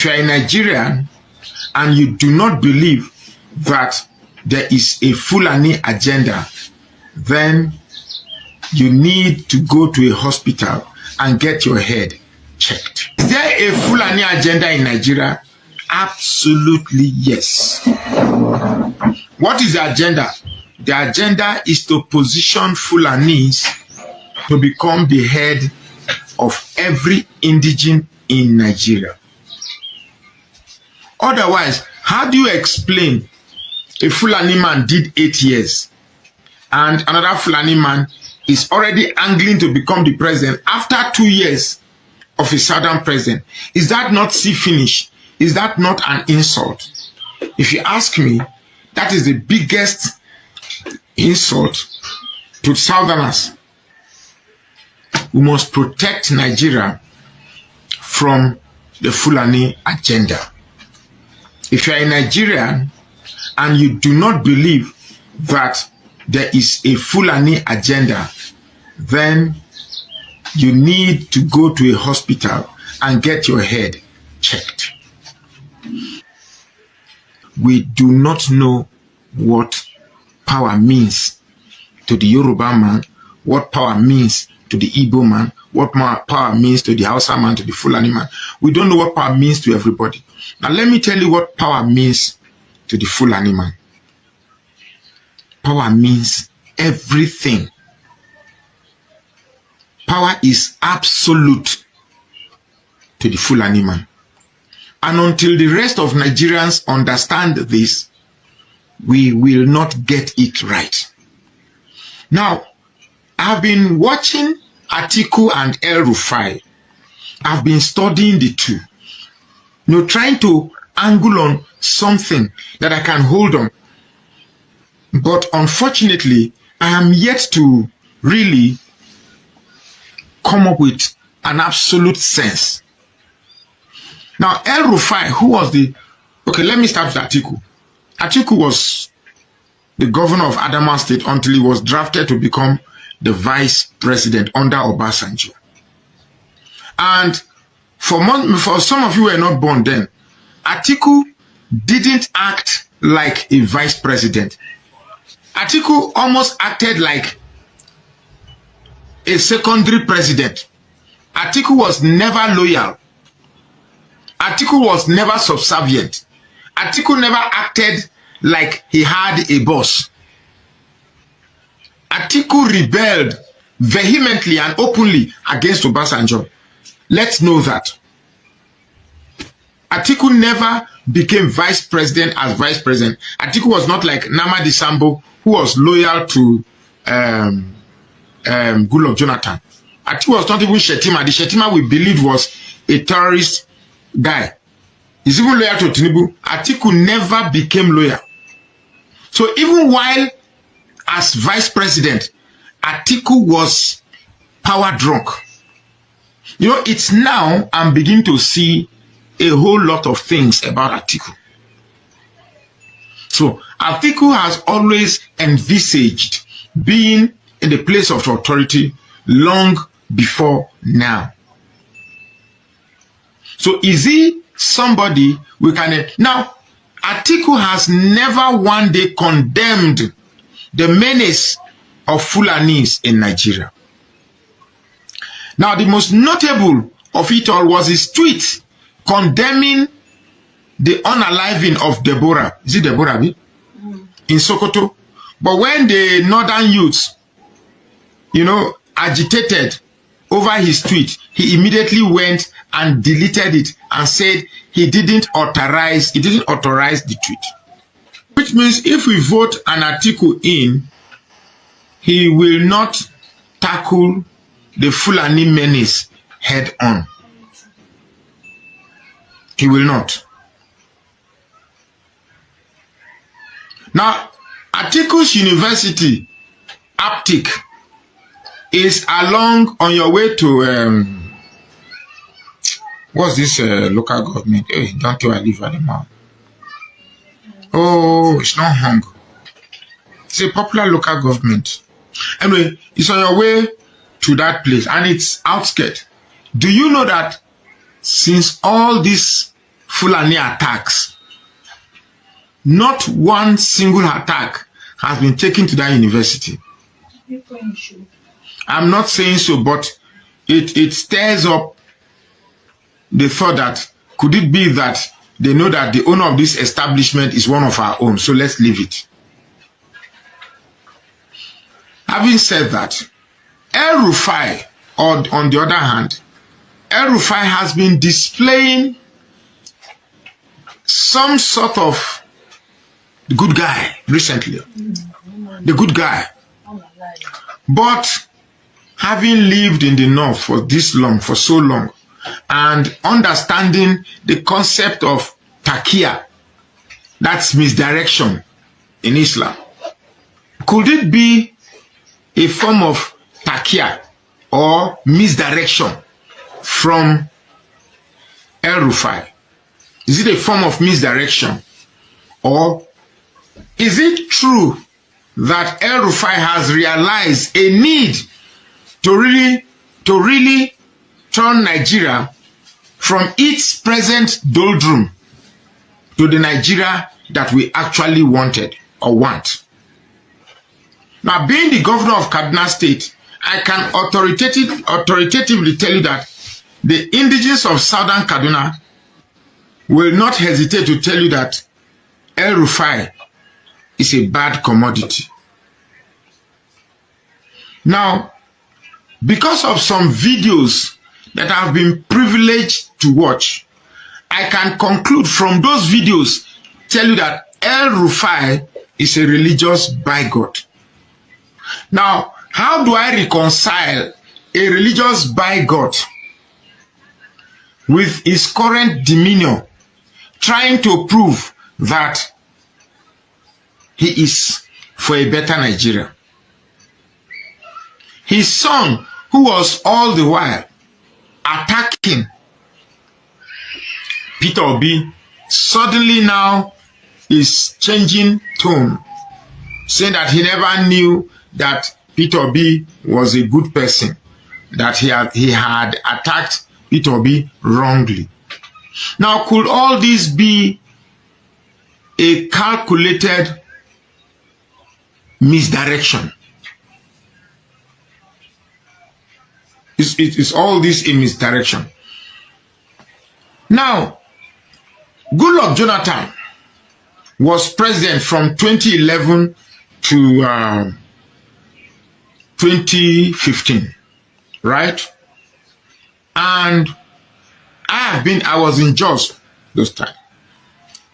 If you are a Nigerian and you do not believe that there is a Fulani agenda, then you need to go to a hospital and get your head checked. Is there a Fulani agenda in Nigeria? Absolutely yes. What is the agenda? The agenda is to position Fulanis to become the head of every indigene in Nigeria. Otherwise, how do you explain a Fulani man did 8 years and another Fulani man is already angling to become the president after 2 years of a southern president? Is that not see finish? Is that not an insult? If you ask me, that is the biggest insult to southerners. We must protect Nigeria from the Fulani agenda. If you are a Nigerian and you do not believe that there is a Fulani agenda, then you need to go to a hospital and get your head checked. We do not know what power means to the Yoruba man, what power means to the Igbo man, what power means to the Hausa man, to the Fulani man. We don't know what power means to everybody. Now let me tell you what power means to the Fulani man. Power means everything. Power is absolute to the Fulani man. And until the rest of Nigerians understand this, we will not get it right. Now, I've been watching Atiku and El-Rufai. I've been studying the two. You know, trying to angle on something that I can hold on. But unfortunately, I am yet to really come up with an absolute sense. Now, El-Rufai, who was the... Okay, let me start with Atiku. Atiku was the governor of Adamawa State until he was drafted to become the vice president under Obasanjo. And for some of you who were not born then, Atiku didn't act like a vice president. Atiku almost acted like a secondary president. Atiku was never loyal. Atiku was never subservient. Atiku never acted like he had a boss. Atiku rebelled vehemently and openly against Obasanjo. Let's know that. Atiku never became vice president as vice president. Atiku was not like Namdi Sambo, who was loyal to Goodluck Jonathan. Atiku was not even Shetima. The Shetima we believed was a terrorist guy. He's even loyal to Tinubu. Atiku never became loyal. So even while as vice president, Atiku was power drunk. You know, it's now I'm beginning to see a whole lot of things about Atiku. So Atiku has always envisaged being in the place of authority long before now. So is he somebody we can... Now, Atiku has never one day condemned the menace of Fulanis in Nigeria. Now, the most notable of it all was his tweet condemning the unaliving of Deborah. Is it Deborah? In Sokoto. But when the northern youths, you know, agitated over his tweet, he immediately went and deleted it and said he didn't authorize the tweet. Which means if we vote an Atiku in, he will not tackle the Fulani menace head on. He will not. Now, Atiku's University, Aptic, is along on your way to what's this local government? Hey, don't you live at the mouth? Oh, it's not hung. It's a popular local government. Anyway, it's on your way to that place and it's outskirts. Do you know that since all these Fulani attacks. Not one single attack has been taken to that university. I'm not saying so, but it stirs up the thought that could it be that they know that the owner of this establishment is one of our own, so let's leave it. Having said that, El-Rufai, or on the other hand, El-Rufai has been displaying some sort of good guy recently. The good guy. But having lived in the north for this long, for so long, and understanding the concept of takia, that's misdirection in Islam. Could it be a form of takia or misdirection from El-Rufai? Is it a form of misdirection? Or is it true that El-Rufai has realized a need to really turn Nigeria from its present doldrum to the Nigeria that we actually wanted or want? Now, being the governor of Kaduna State, I can authoritatively tell you that the indigenes of southern Kaduna will not hesitate to tell you that El-Rufai is a bad commodity. Now, because of some videos that I've been privileged to watch, I can conclude from those videos, tell you that El-Rufai is a religious bigot. Now, how do I reconcile a religious bigot with his current demeanor, trying to prove that he is for a better Nigeria? His son, who was all the while attacking Peter Obi, suddenly now is changing tone, saying that he never knew that Peter Obi was a good person, that he had attacked Peter Obi wrongly. Now, could all this be a calculated misdirection? Is all this a misdirection? Now, Goodluck Jonathan was president from 2011 to 2015, right? And I was in Jos those times.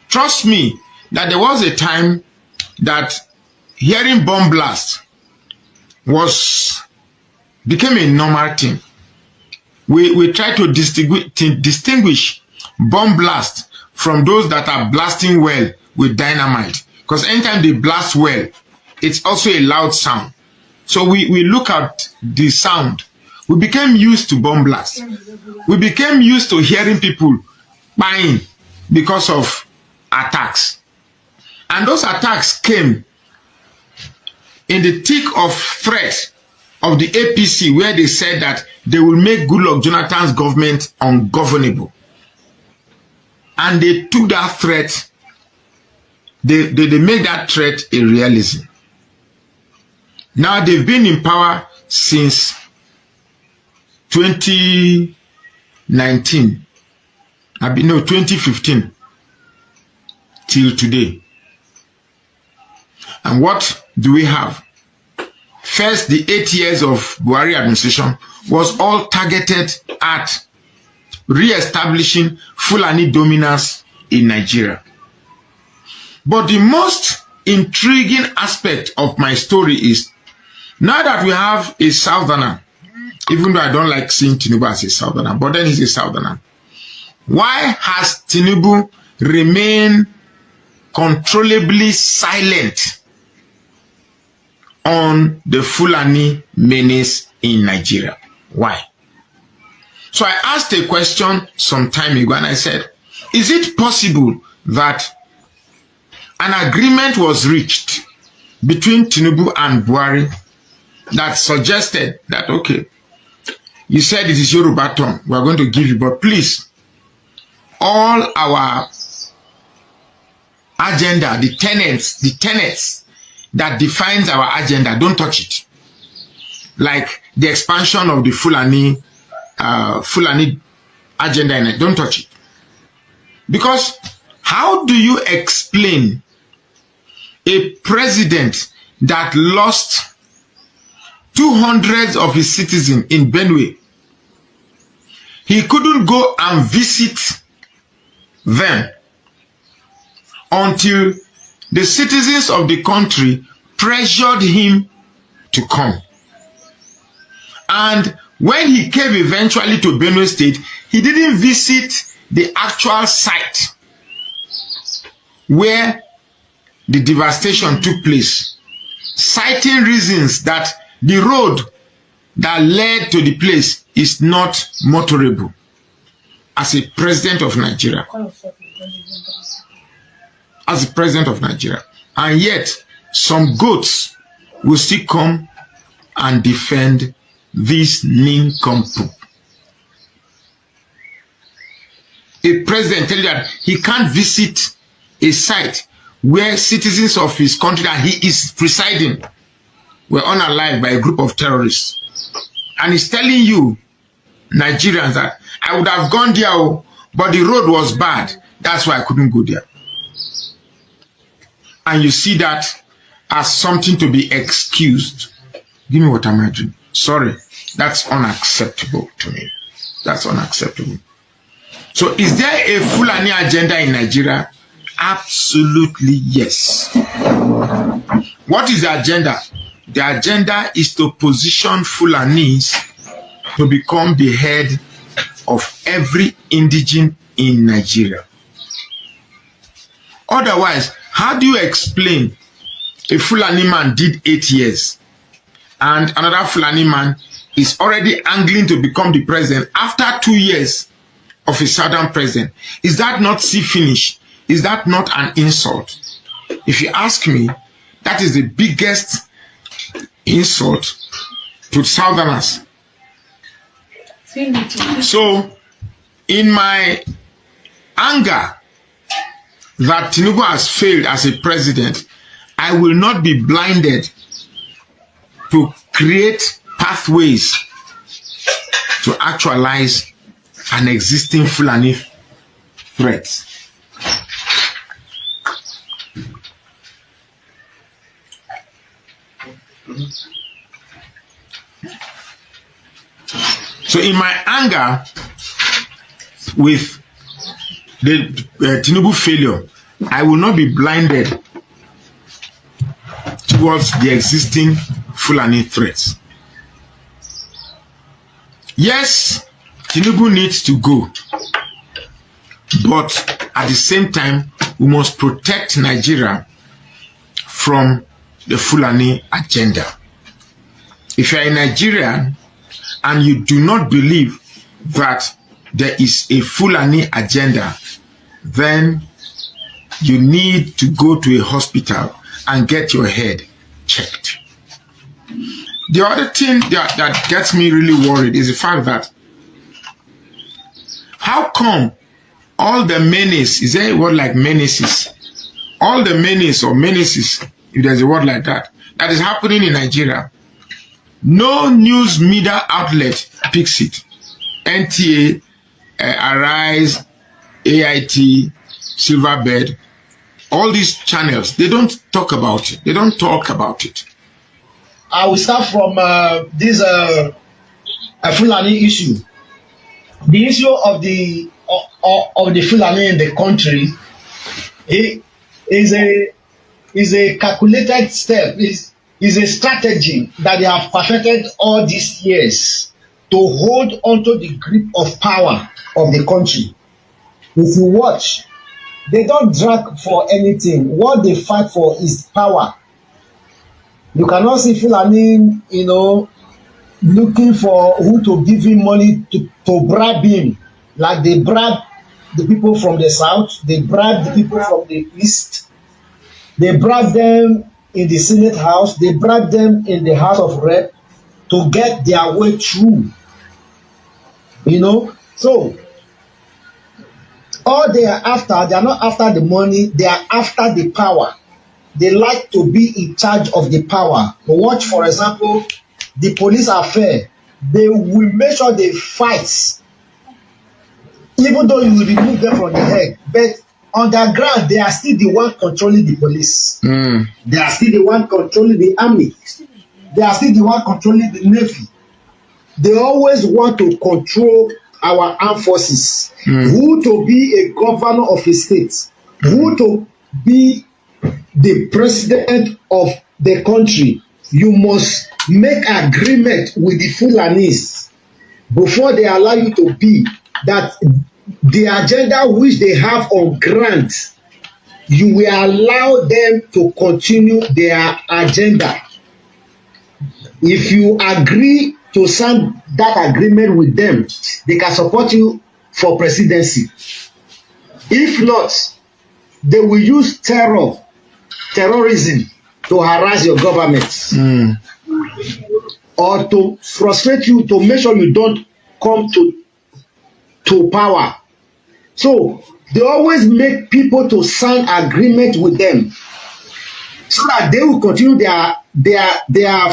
Trust me that there was a time that hearing bomb blast became a normal thing. We try to distinguish bomb blast from those that are blasting well with dynamite, because anytime they blast well, it's also a loud sound. So we look at the sound. We became used to bomb blast. We became used to hearing people buying because of attacks. And those attacks came in the thick of threat of the APC, where they said that they will make Goodluck Jonathan's government ungovernable. And they took that threat, they made that threat a realism. Now they've been in power since 2019. 2015 till today. And what do we have? First, the 8 years of Buhari administration was all targeted at re-establishing Fulani dominance in Nigeria. But the most intriguing aspect of my story is, now that we have a southerner, even though I don't like seeing Tinubu as a southerner, but then he's a southerner, why has Tinubu remained controllably silent on the Fulani menace in Nigeria? Why? So I asked a question some time ago and I said, is it possible that an agreement was reached between Tinubu and Buhari that suggested that, okay, you said it is Yoruba tongue, we are going to give you, but please, all our agenda, the tenets that defines our agenda, don't touch it. Like the expansion of the Fulani agenda, don't touch it. Because how do you explain a president that lost 200 of his citizens in Benue? He couldn't go and visit them until the citizens of the country pressured him to come. And when he came eventually to Benue State, he didn't visit the actual site where the devastation took place, citing reasons that the road that led to the place is not motorable as a president of Nigeria. As a president of Nigeria. And yet, some goats will still come and defend this nincompoop. A president tells you that he can't visit a site where citizens of his country that he is presiding were unalived by a group of terrorists. And he's telling you, Nigerians, that I would have gone there, but the road was bad. That's why I couldn't go there. And you see that as something to be excused. Give me what am I doing? Sorry, that's unacceptable to me. That's unacceptable. So is there a Fulani agenda in Nigeria? Absolutely yes. What is the agenda? The agenda is to position Fulanis to become the head of every indigene in Nigeria. Otherwise, how do you explain a Fulani man did 8 years and another Fulani man is already angling to become the president after 2 years of a southern president? Is that not see finish? Is that not an insult? If you ask me, that is the biggest insult to southerners. So, in my anger that Tinubu has failed as a president, I will not be blinded to create pathways to actualize an existing Fulani threat. So in my anger with the Tinubu failure, I will not be blinded towards the existing Fulani threats. Yes, Tinubu needs to go, but at the same time, we must protect Nigeria from the Fulani agenda. If you are a Nigerian and you do not believe that there is a Fulani agenda, then you need to go to a hospital and get your head checked. The other thing that gets me really worried is the fact that how come all the menace, is there a word like menaces? All the menace or menaces, if there's a word like that, that is happening in Nigeria, no news media outlet picks it. NTA, Arise, AIT, Silverbird, all these channels, they don't talk about it. They don't talk about it. I will start from this Fulani issue. The issue of the Fulani in the country is a calculated step. Is a strategy that they have perfected all these years to hold onto the grip of power of the country. If you watch, they don't drag for anything. What they fight for is power. You cannot see Fulani, looking for who to give him money to bribe him. Like they bribe the people from the south, they bribe the people from the east, they bribe them in the Senate House, they bribe them in the House of Rep to get their way through. So All they are after, they are not after the money, they are after the power. They like to be in charge of the power. Watch, for example, the police affair. They will make sure they fight, even though you will remove them from the head. But on the ground, they are still the one controlling the police. They are still the one controlling the army. They are still the one controlling the navy. They always want to control our armed forces. Who to be a governor of a state, who to be the president of the country. You must make agreement with the Fulanis before they allow you to be, that the agenda which they have on grant, you will allow them to continue their agenda. If you agree to sign that agreement with them, they can support you for presidency. If not, they will use terrorism to harass your government, or to frustrate you, to make sure you don't come to power. So they always make people to sign agreement with them so that they will continue their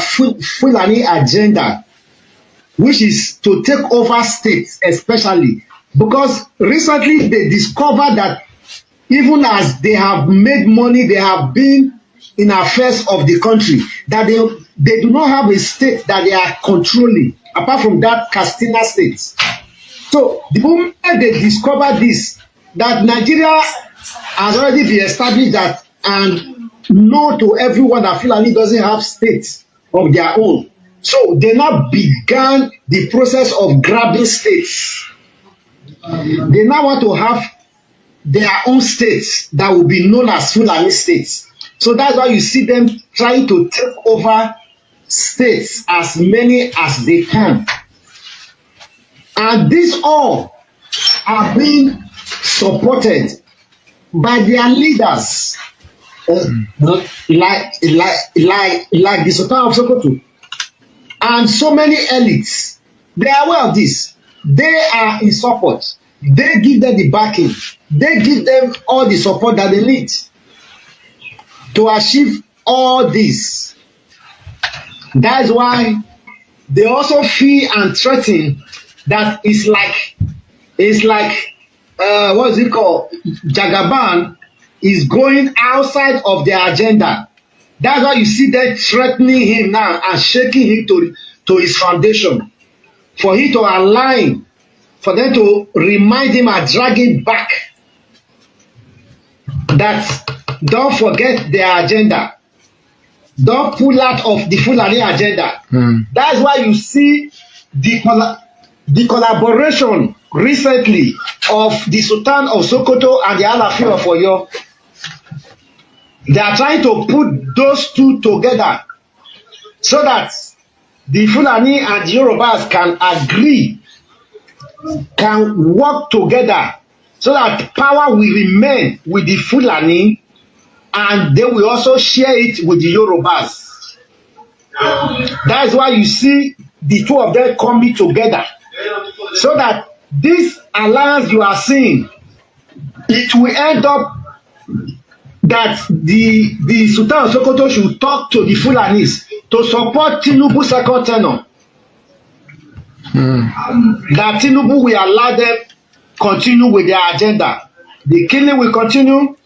Fulani agenda, which is to take over states, especially because recently they discovered that even as they have made money, they have been in affairs of the country, that they do not have a state that they are controlling apart from that Castina state. So the moment they discover this, that Nigeria has already been established that, and know to everyone that Fulani doesn't have states of their own. So they now began the process of grabbing states. They now want to have their own states that will be known as Fulani states. So that's why you see them trying to take over states, as many as they can. And these all are being supported by their leaders, like the Sultan of Sokoto, and so many elites. They are aware of this. They are in support. They give them the backing. They give them all the support that they need to achieve all this. That's why they also fear and threaten that it's like what's it called? Jagaban is going outside of their agenda. That's why you see them threatening him now and shaking him to his foundation, for him to align, for them to remind him and drag him back that don't forget their agenda. Don't pull out of the Fulani agenda. That's why you see the collaboration recently of the Sultan of Sokoto and the Alaafin of Oyo. They are trying to put those two together so that the Fulani and the Yorubas can agree, can work together, so that power will remain with the Fulani and they will also share it with the Yorubas. That's why you see the two of them coming together, so that this alliance you are seeing, it will end up that the Sultan of Sokoto should talk to the Fulanis to support Tinubu's second tenure. That Tinubu will allow them continue with their agenda. The killing will continue,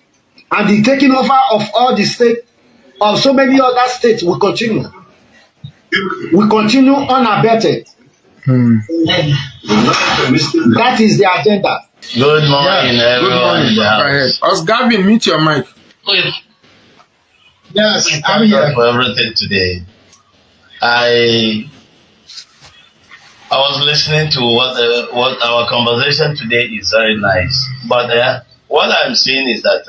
and the taking over of all the states, of so many other states, will continue. We continue unabated. That is the agenda. Good morning, everyone. Good morning. Osgavin, mute your mic. Yes, I'm here for everything today. I was listening to what our conversation today is very nice, but what I'm seeing is that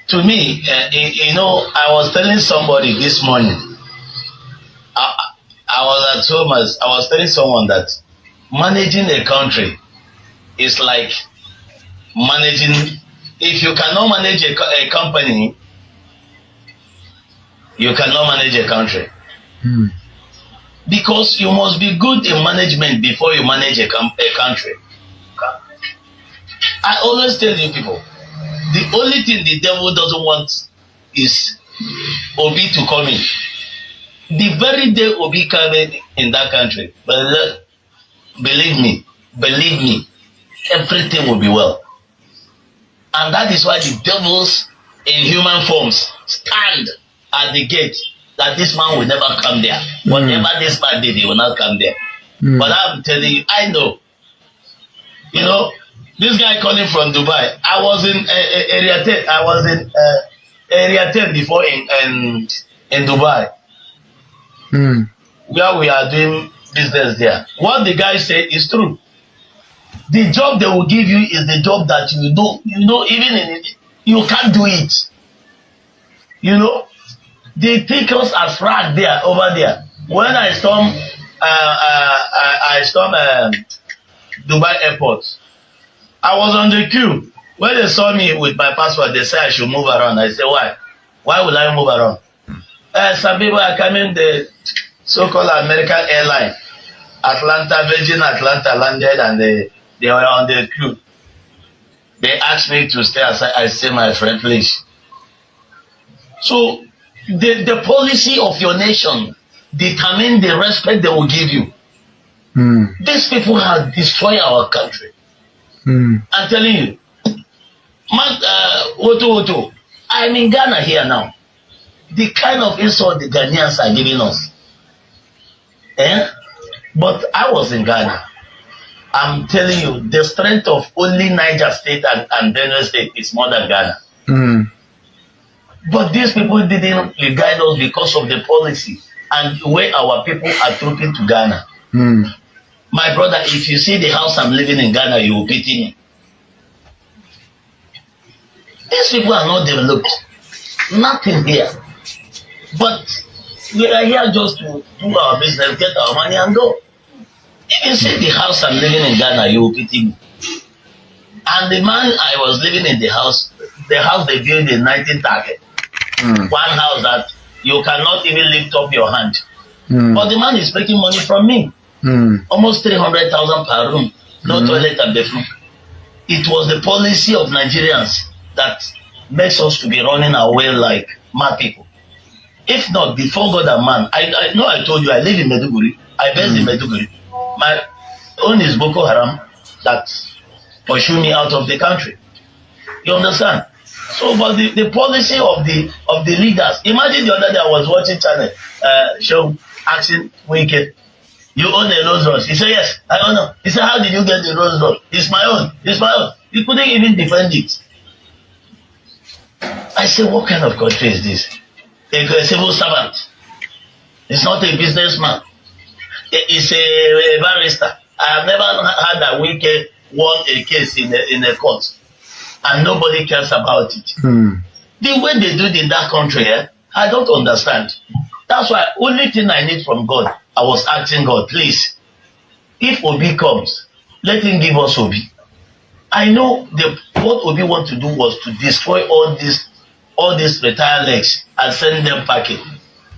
to me, I was telling somebody this morning. I was at home. I was telling someone that managing a country is like managing. If you cannot manage a company, you cannot manage a country. Because you must be good in management before you manage a country. I always tell you people, the only thing the devil doesn't want is Obi to come in. The very day Obi came in that country, but believe me, everything will be well. And that is why the devils in human forms stand at the gate that this man will never come there. Whatever this man did, he will not come there. But I'm telling you, I know. You know, this guy calling from Dubai, I was in area 10. I was in area 10 before in Dubai. Where we are doing business there. What the guy said is true. The job they will give you is the job that you know, even in it, you can't do it. You know, they take us as rag there, over there. When I storm Dubai airport, I was on the queue. When they saw me with my passport, they said I should move around. I said, why? Why will I move around? Some people are coming, the so-called American airline, Virgin Atlanta landed, and they were on the queue. They asked me to stay aside. I said, my friend, please. So the policy of your nation determine the respect they will give you. These people have destroyed our country. I'm telling you. Woto, I'm in Ghana here now. The kind of insult the Ghanaians are giving us. But I was in Ghana. I'm telling you, the strength of only Niger State and Benue State is more than Ghana. But these people didn't guide us because of the policy and the way our people are trooping to Ghana. My brother, if you see the house I'm living in Ghana, you will pity me. These people are not developed. Nothing here. But we are here just to do our business, get our money and go. If you see the house I'm living in Ghana, you will pity me. And the man I was living in the house they built in 1930. One house that you cannot even lift up your hand. But the man is making money from me. Almost 300,000 per room. No toilet and bathroom. It was the policy of Nigerians that makes us to be running away like mad people. If not, before God and man, I know I told you I live in Maiduguri. I based in Maiduguri. My own is Boko Haram that pursue me out of the country. You understand? So, but the policy of the leaders. Imagine the other day I was watching channel show asking Wike, you own a Rolls Royce? He said yes. I don't know. He said, how did you get the Rolls Royce? It's my own. It's my own. He couldn't even defend it. I said, what kind of country is this? A civil servant. It's not a businessman. It's a barrister. I have never had that Wike won a case in a court, and nobody cares about it. The way they do it in that country, I don't understand. That's why only thing I need from God, I was asking God, please, if Obi comes, let him give us Obi. I know what Obi want to do was to destroy all these retired legs and send them packing,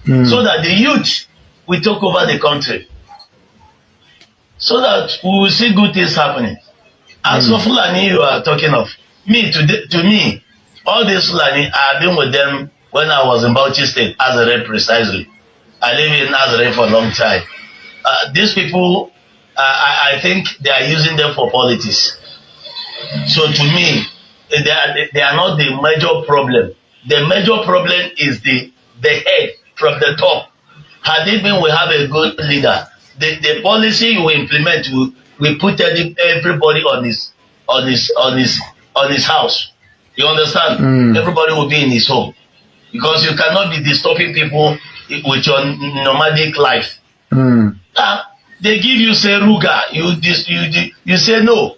so that the youth will take over the country, so that we will see good things happening. As for Fulani you are talking of, to me, all these Fulani, I have been with them when I was in Bauchi State, Azare precisely. I live in Azare for a long time. These people, I think they are using them for politics. So to me, they are not the major problem. The major problem is the head from the top. Had it been we have a good leader, the policy you implement will put everybody on his house. You understand? Everybody will be in his home, because you cannot be disturbing people with your nomadic life. They give you say ruga, you say no.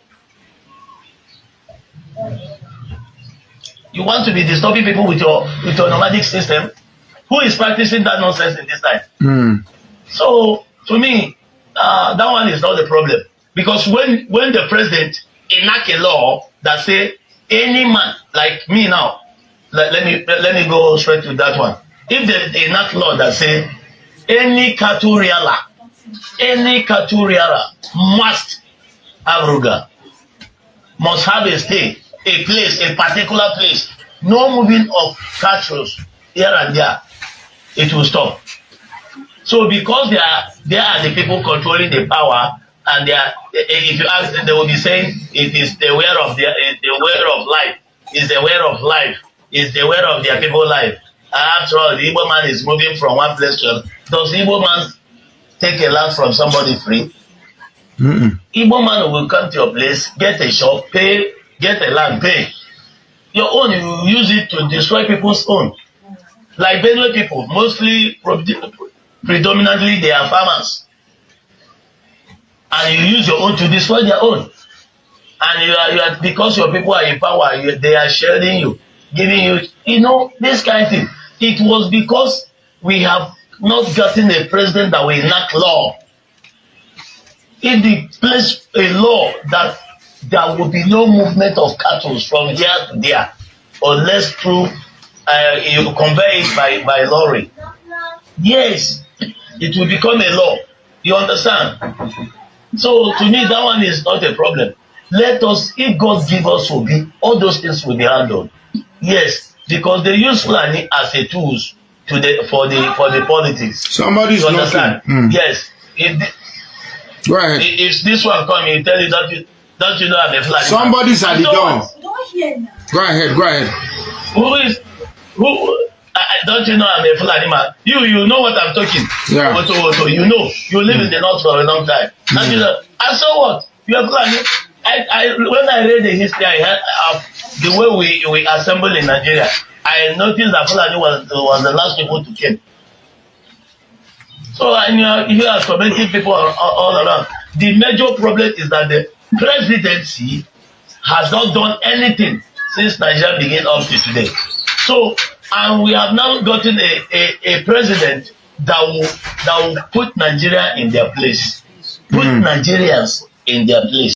You want to be disturbing people with your nomadic system? Who is practicing that nonsense in this time? So to me, that one is not the problem, because when the president enact a law that say any man like me now, let me go straight to that one. If they enact law that say any cattle rearer must have ruga, must have a stay, a place, a particular place. No moving of cattle here and there. It will stop. So because they are the people controlling the power, and they are, if you ask them, they will be saying it is the way of the way of life. Is the way of life. Is the way of their people life. And after all, the Igbo man is moving from one place to another. Does the Igbo man take a land from somebody free? Igbo man will come to your place, get a shop, pay, get a land, pay. Your own, you will use it to destroy people's own. Like Benue people, mostly, predominantly, they are farmers. And you use your own to destroy their own. And you are because your people are in power, they are sharing you, giving you, this kind of thing. It was because we have not gotten a president that will enact law. If they place a law that there will be no movement of cattle from here to there, unless through you convey it by lorry. Yes, it will become a law. You understand? So to me, that one is not a problem. Let us, if God give us Obi, all those things will be handled. Yes, because they use Fulani as a tools for the politics. Somebody's you understand? Yes. Go ahead. If this one come, he tell you don't you know I'm a Fulani? Somebody's at the door. Don't hear now. Go ahead. Who? Don't you know I'm a Fulani man? You know what I'm talking. Yeah. You know. You live in the north for a long time. And you know. And so what? You are Fulani. When I read the history, I heard of the way we assemble in Nigeria. I noticed that Fulani was the last people to come. So you are tormenting people all around. The major problem is that the presidency has not done anything since Nigeria began up to today. So, and we have now gotten a president that will put Nigeria in their place, put Nigerians in their place.